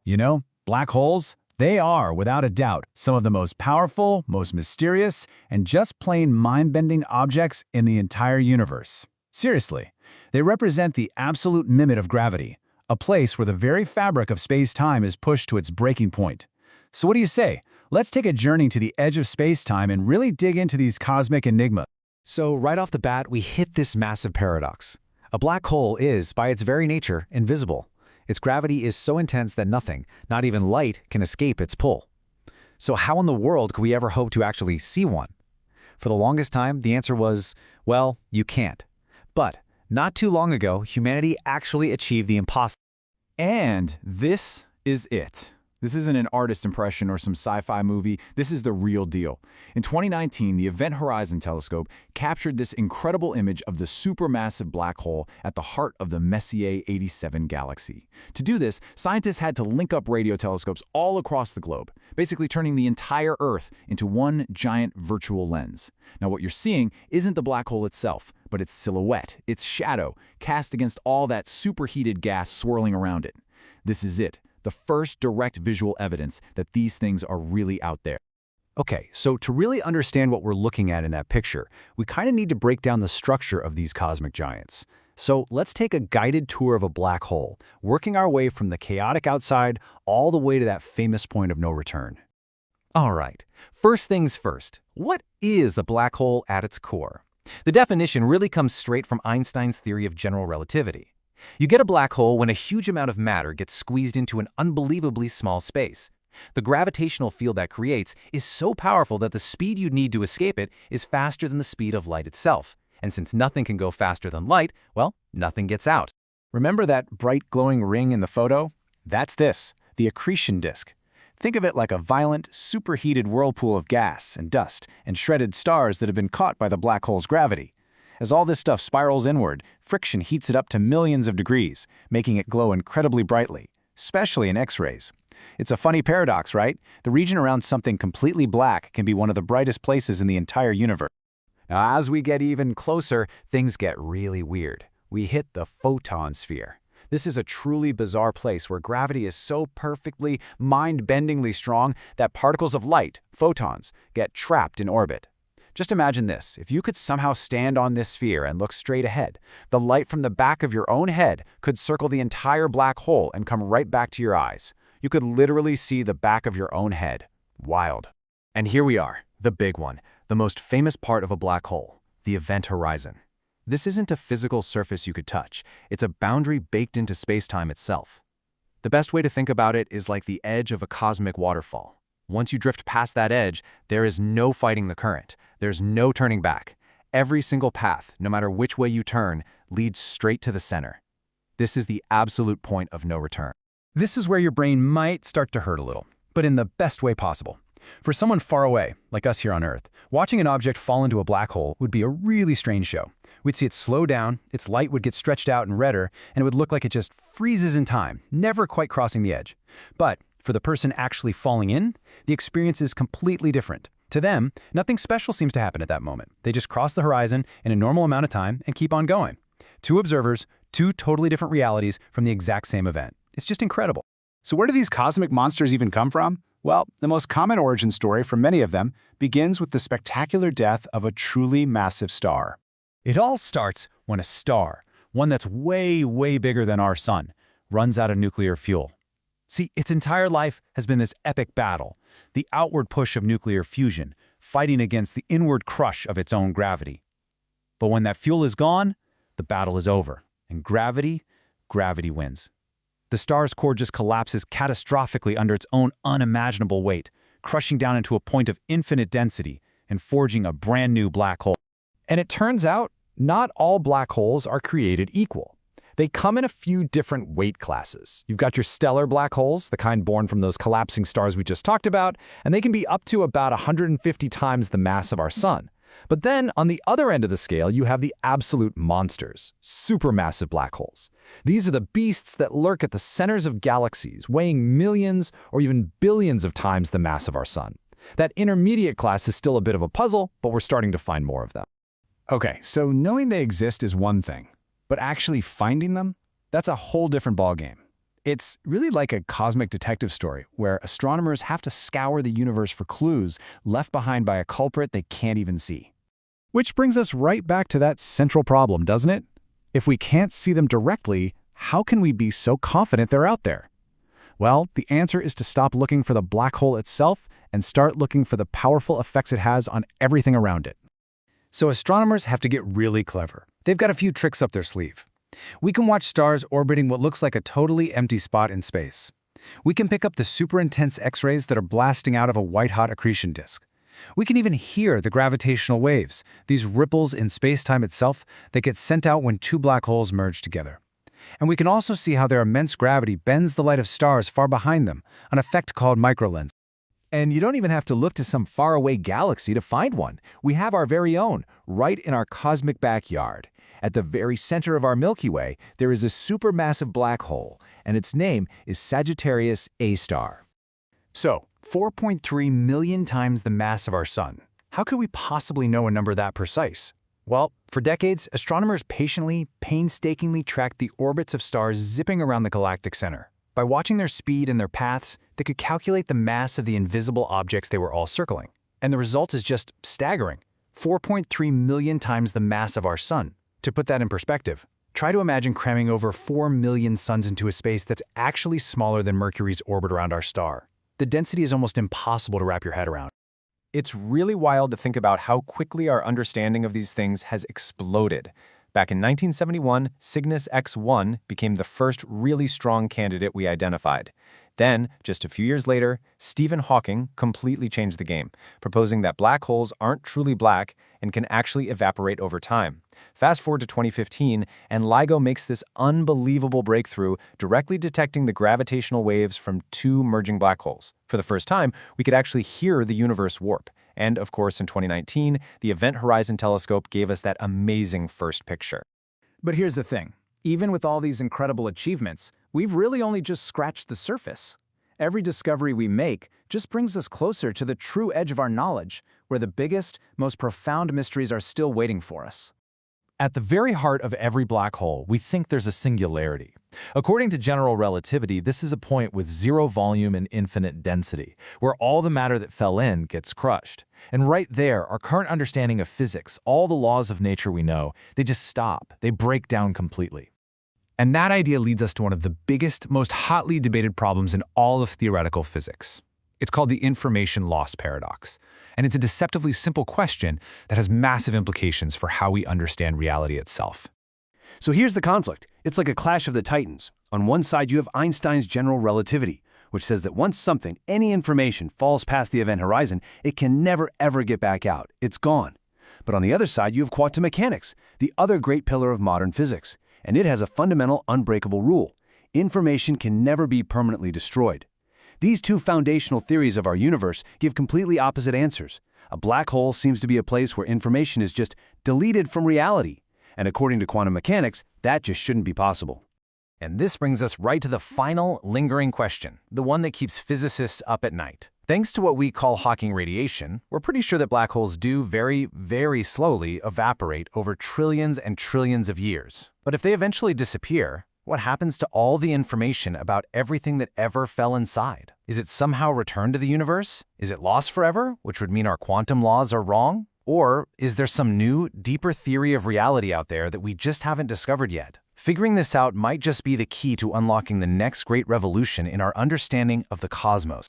You know, black holes, they are, without a doubt, some of the most powerful, most mysterious, and just plain mind-bending objects in the entire universe. Seriously, they represent the absolute limit of gravity, a place where the very fabric of space-time is pushed to its breaking point. So what do you say? Let's take a journey to the edge of space-time and really dig into these cosmic enigmas. So right off the bat, we hit this massive paradox. A black hole is, by its very nature, invisible. Its gravity is so intense that nothing, not even light, can escape its pull. So how in the world could we ever hope to actually see one? For the longest time, the answer was, well, you can't. But not too long ago, humanity actually achieved the impossible. And this is it. This isn't an artist impression or some sci-fi movie. This is the real deal. In 2019, the Event Horizon Telescope captured this incredible image of the supermassive black hole at the heart of the Messier 87 galaxy. To do this, scientists had to link up radio telescopes all across the globe, basically turning the entire Earth into one giant virtual lens. Now, what you're seeing isn't the black hole itself, but its silhouette, its shadow, cast against all that superheated gas swirling around it. This is it. The first direct visual evidence that these things are really out there. Okay, so to really understand what we're looking at in that picture, we kind of need to break down the structure of these cosmic giants. So let's take a guided tour of a black hole, working our way from the chaotic outside all the way to that famous point of no return. All right, first things first. What is a black hole at its core? The definition really comes straight from Einstein's theory of general relativity. You get a black hole when a huge amount of matter gets squeezed into an unbelievably small space. The gravitational field that creates is so powerful that the speed you'd need to escape it is faster than the speed of light itself. And since nothing can go faster than light, well, nothing gets out. Remember that bright glowing ring in the photo? That's this, the accretion disk. Think of it like a violent, superheated whirlpool of gas and dust and shredded stars that have been caught by the black hole's gravity. As all this stuff spirals inward, friction heats it up to millions of degrees, making it glow incredibly brightly, especially in X-rays. It's a funny paradox, right? The region around something completely black can be one of the brightest places in the entire universe. Now, as we get even closer, things get really weird. We hit the photon sphere. This is a truly bizarre place where gravity is so perfectly, mind-bendingly strong that particles of light, photons, get trapped in orbit. Just imagine this. If you could somehow stand on this sphere and look straight ahead, the light from the back of your own head could circle the entire black hole and come right back to your eyes. You could literally see the back of your own head. Wild. And here we are, the big one, the most famous part of a black hole, the event horizon. This isn't a physical surface you could touch. It's a boundary baked into space-time itself. The best way to think about it is like the edge of a cosmic waterfall. Once you drift past that edge, there is no fighting the current. There's no turning back. Every single path, no matter which way you turn, leads straight to the center. This is the absolute point of no return. This is where your brain might start to hurt a little, but in the best way possible. For someone far away, like us here on Earth, watching an object fall into a black hole would be a really strange show. We'd see it slow down, its light would get stretched out and redder, and it would look like it just freezes in time, never quite crossing the edge. But for the person actually falling in, the experience is completely different. To them, nothing special seems to happen at that moment. They just cross the horizon in a normal amount of time and keep on going. Two observers, two totally different realities from the exact same event. It's just incredible. So where do these cosmic monsters even come from? Well, the most common origin story for many of them begins with the spectacular death of a truly massive star. It all starts when a star, one that's way, way bigger than our sun, runs out of nuclear fuel. See, its entire life has been this epic battle, the outward push of nuclear fusion, fighting against the inward crush of its own gravity. But when that fuel is gone, the battle is over, and gravity wins. The star's core just collapses catastrophically under its own unimaginable weight, crushing down into a point of infinite density and forging a brand new black hole. And it turns out, not all black holes are created equal. They come in a few different weight classes. You've got your stellar black holes, the kind born from those collapsing stars we just talked about, and they can be up to about 150 times the mass of our sun. But then, on the other end of the scale, you have the absolute monsters, supermassive black holes. These are the beasts that lurk at the centers of galaxies, weighing millions or even billions of times the mass of our sun. That intermediate class is still a bit of a puzzle, but we're starting to find more of them. Okay, so knowing they exist is one thing, but actually finding them, that's a whole different ballgame. It's really like a cosmic detective story where astronomers have to scour the universe for clues left behind by a culprit they can't even see. Which brings us right back to that central problem, doesn't it? If we can't see them directly, how can we be so confident they're out there? Well, the answer is to stop looking for the black hole itself and start looking for the powerful effects it has on everything around it. So astronomers have to get really clever. They've got a few tricks up their sleeve. We can watch stars orbiting what looks like a totally empty spot in space. We can pick up the super intense X-rays that are blasting out of a white-hot accretion disk. We can even hear the gravitational waves, these ripples in space-time itself that get sent out when two black holes merge together. And we can also see how their immense gravity bends the light of stars far behind them, an effect called microlensing. And you don't even have to look to some faraway galaxy to find one. We have our very own, right in our cosmic backyard. At the very center of our Milky Way, there is a supermassive black hole, and its name is Sagittarius A star. So, 4.3 million times the mass of our Sun. How could we possibly know a number that precise? Well, for decades, astronomers patiently, painstakingly tracked the orbits of stars zipping around the galactic center. By watching their speed and their paths, they could calculate the mass of the invisible objects they were all circling. And the result is just staggering. 4.3 million times the mass of our Sun. To put that in perspective, try to imagine cramming over 4 million suns into a space that's actually smaller than Mercury's orbit around our star. The density is almost impossible to wrap your head around. It's really wild to think about how quickly our understanding of these things has exploded. Back in 1971, Cygnus X1 became the first really strong candidate we identified. Then, just a few years later, Stephen Hawking completely changed the game, proposing that black holes aren't truly black and can actually evaporate over time. Fast forward to 2015, and LIGO makes this unbelievable breakthrough, directly detecting the gravitational waves from two merging black holes. For the first time, we could actually hear the universe warp. And, of course, in 2019, the Event Horizon Telescope gave us that amazing first picture. But here's the thing. Even with all these incredible achievements, we've really only just scratched the surface. Every discovery we make just brings us closer to the true edge of our knowledge, where the biggest, most profound mysteries are still waiting for us. At the very heart of every black hole, we think there's a singularity. According to general relativity, this is a point with zero volume and infinite density, where all the matter that fell in gets crushed. And right there, our current understanding of physics, all the laws of nature we know, they just stop. They break down completely. And that idea leads us to one of the biggest, most hotly debated problems in all of theoretical physics. It's called the information loss paradox. And it's a deceptively simple question that has massive implications for how we understand reality itself. So here's the conflict. It's like a clash of the titans. On one side, you have Einstein's general relativity, which says that once something, any information, falls past the event horizon, it can never ever get back out. It's gone. But on the other side, you have quantum mechanics, the other great pillar of modern physics. And it has a fundamental, unbreakable rule. Information can never be permanently destroyed. These two foundational theories of our universe give completely opposite answers. A black hole seems to be a place where information is just deleted from reality. And according to quantum mechanics, that just shouldn't be possible. And this brings us right to the final, lingering question, the one that keeps physicists up at night. Thanks to what we call Hawking radiation, we're pretty sure that black holes do very, very slowly evaporate over trillions and trillions of years. But if they eventually disappear, what happens to all the information about everything that ever fell inside? Is it somehow returned to the universe? Is it lost forever, which would mean our quantum laws are wrong? Or is there some new, deeper theory of reality out there that we just haven't discovered yet? Figuring this out might just be the key to unlocking the next great revolution in our understanding of the cosmos.